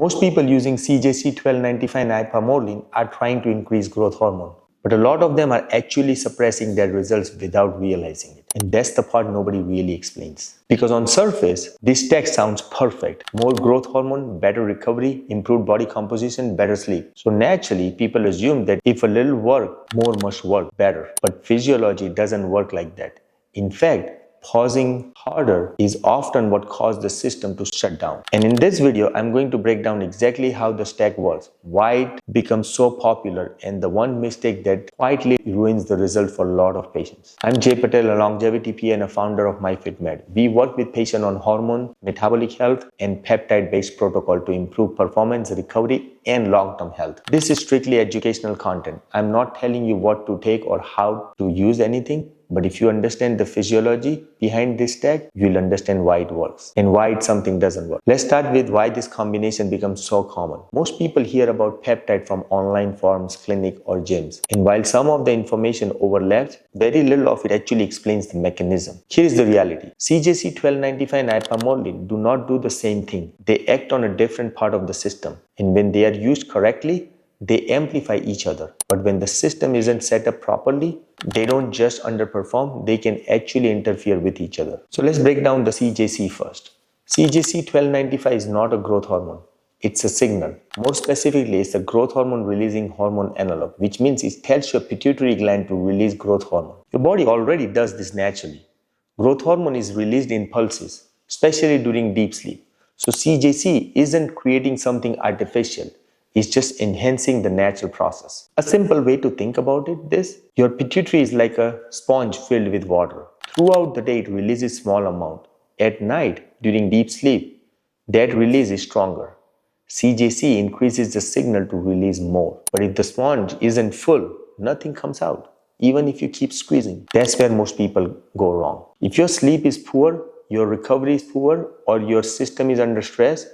Most people using CJC-1295 and Ipamorelin are trying to increase growth hormone, but a lot of them are actually suppressing their results without realizing it. And that's the part nobody really explains. Because on surface, this text sounds perfect. More growth hormone, better recovery, improved body composition, better sleep. So naturally, people assume that if a little work, more must work better. But physiology doesn't work like that. In fact, pausing harder is often what caused the system to shut down. And in this video, I'm going to break down exactly how the stack works, why it becomes so popular, and the one mistake that quietly ruins the result for a lot of patients. I'm Jay Patel, a longevity PA and a founder of MyFitMed. We work with patients on hormone, metabolic health, and peptide-based protocol to improve performance, recovery, and long-term health. This is strictly educational content. I'm not telling you what to take or how to use anything. But if you understand the physiology behind this tag, you'll understand why it works and why something doesn't work. Let's start with why this combination becomes so common. Most people hear about peptide from online forums, clinic, or gyms. And while some of the information overlaps, very little of it actually explains the mechanism. Here is the reality. CJC-1295 and Ipamorelin do not do the same thing. They act on a different part of the system. And when they are used correctly, they amplify each other. But when the system isn't set up properly, they don't just underperform, they can actually interfere with each other. So let's break down the CJC first. CJC-1295 is not a growth hormone. It's a signal. More specifically, it's a growth hormone releasing hormone analog, which means it tells your pituitary gland to release growth hormone. Your body already does this naturally. Growth hormone is released in pulses, especially during deep sleep. So CJC isn't creating something artificial. It's just enhancing the natural process. A simple way to think about it is, your pituitary is like a sponge filled with water. Throughout the day, it releases small amount. At night, during deep sleep, that release is stronger. CJC increases the signal to release more. But if the sponge isn't full, nothing comes out, even if you keep squeezing. That's where most people go wrong. If your sleep is poor, your recovery is poor, or your system is under stress,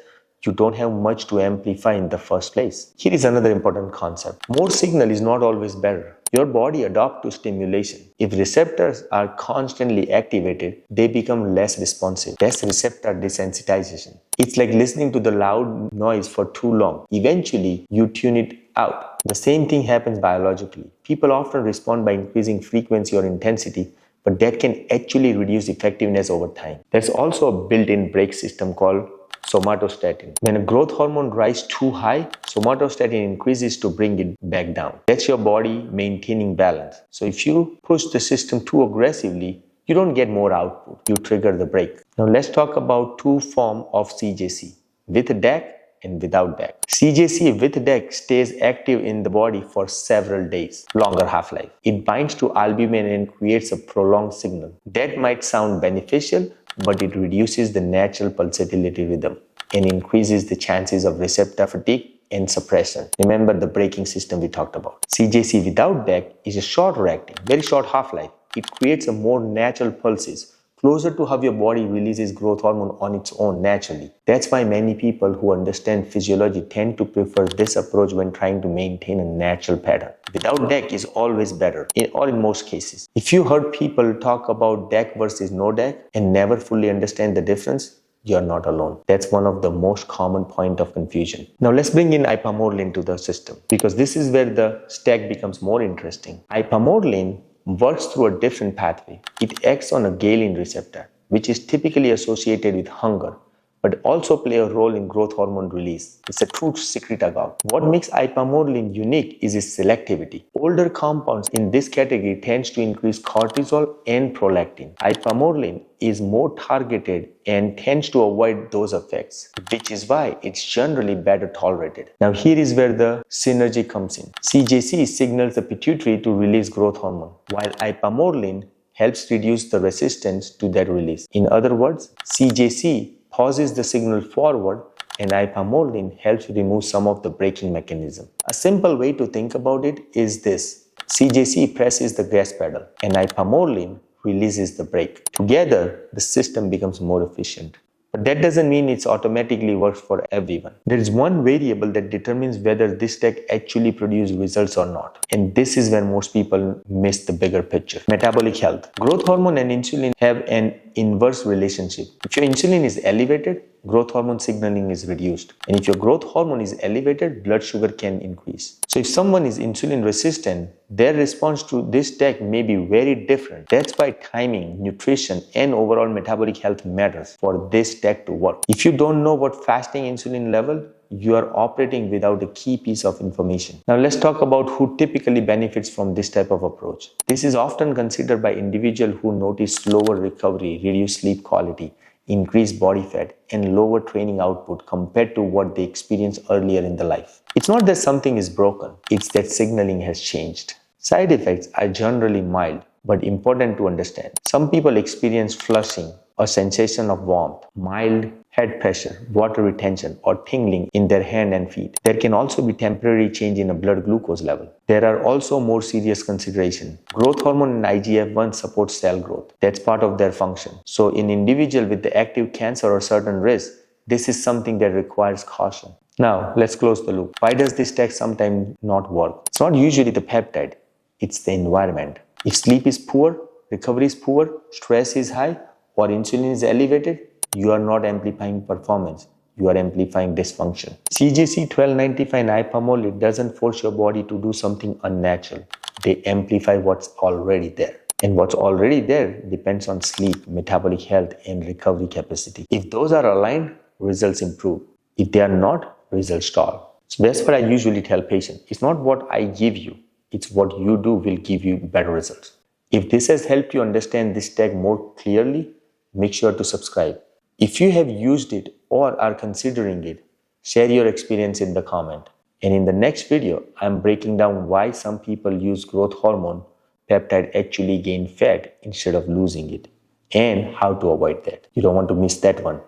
you don't have much to amplify in the first place. Here is another important concept. More signal is not always better. Your body adapts to stimulation. If receptors are constantly activated, they become less responsive. That's receptor desensitization. It's like listening to the loud noise for too long. Eventually, you tune it out. The same thing happens biologically. People often respond by increasing frequency or intensity, but that can actually reduce effectiveness over time. There's also a built-in brake system called somatostatin. When a growth hormone rises too high, somatostatin increases to bring it back down. That's your body maintaining balance. So if you push the system too aggressively, you don't get more output. You trigger the brake. Now let's talk about two forms of CJC, with DAC and without DAC. CJC with DAC stays active in the body for several days, longer half-life. It binds to albumin and creates a prolonged signal. That might sound beneficial, but it reduces the natural pulsatility rhythm and increases the chances of receptor fatigue and suppression. Remember the braking system we talked about. CJC without DAC is a shorter acting, very short half-life. It creates a more natural pulses, closer to how your body releases growth hormone on its own naturally. That's why many people who understand physiology tend to prefer this approach when trying to maintain a natural pattern. Without DAC is always better, or in most cases. If you heard people talk about DAC versus no DAC and never fully understand the difference, you're not alone. That's one of the most common point of confusion. Now let's bring in Ipamorelin to the system, because this is where the stack becomes more interesting. Ipamorelin works through a different pathway. It acts on a ghrelin receptor, which is typically associated with hunger, but also play a role in growth hormone release. It's a true secretagogue. What makes Ipamorelin unique is its selectivity. Older compounds in this category tends to increase cortisol and prolactin. Ipamorelin is more targeted and tends to avoid those effects, which is why it's generally better tolerated. Now here is where the synergy comes in. CJC signals the pituitary to release growth hormone, while Ipamorelin helps reduce the resistance to that release. In other words, CJC pauses the signal forward and Ipamorelin helps remove some of the braking mechanism. A simple way to think about it is this. CJC presses the gas pedal and Ipamorelin releases the brake. Together, the system becomes more efficient. But that doesn't mean it automatically works for everyone. There is one variable that determines whether this tech actually produces results or not. And this is where most people miss the bigger picture. Metabolic health. Growth hormone and insulin have an inverse relationship. If your insulin is elevated, growth hormone signaling is reduced. And if your growth hormone is elevated, blood sugar can increase. So if someone is insulin resistant, their response to this tech may be very different. That's why timing, nutrition, and overall metabolic health matters for this tech to work. If you don't know what fasting insulin level, you are operating without a key piece of information. Now let's talk about who typically benefits from this type of approach. This is often considered by individuals who notice slower recovery, reduced sleep quality, increased body fat, and lower training output compared to what they experienced earlier in their life. It's not that something is broken, it's that signaling has changed. Side effects are generally mild, but important to understand. Some people experience flushing, a sensation of warmth, mild head pressure, water retention, or tingling in their hand and feet. There can also be temporary change in a blood glucose level. There are also more serious considerations. Growth hormone and IGF-1 support cell growth. That's part of their function. So in individuals with the active cancer or certain risk, this is something that requires caution. Now, let's close the loop. Why does this tech sometimes not work? It's not usually the peptide, it's the environment. If sleep is poor, recovery is poor, stress is high, or insulin is elevated, you are not amplifying performance, you are amplifying dysfunction. CJC-1295 and Ipamorelin doesn't force your body to do something unnatural. They amplify what's already there. And what's already there depends on sleep, metabolic health, and recovery capacity. If those are aligned, results improve. If they are not, results stall. So that's what I usually tell patients. It's not what I give you, it's what you do will give you better results. If this has helped you understand this tech more clearly, make sure to subscribe. If you have used it or are considering it, share your experience in the comment. And in the next video, I'm breaking down why some people use growth hormone peptide actually gain fat instead of losing it, and how to avoid that. You don't want to miss that one.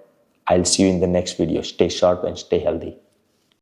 I'll see you in the next video. Stay sharp and stay healthy.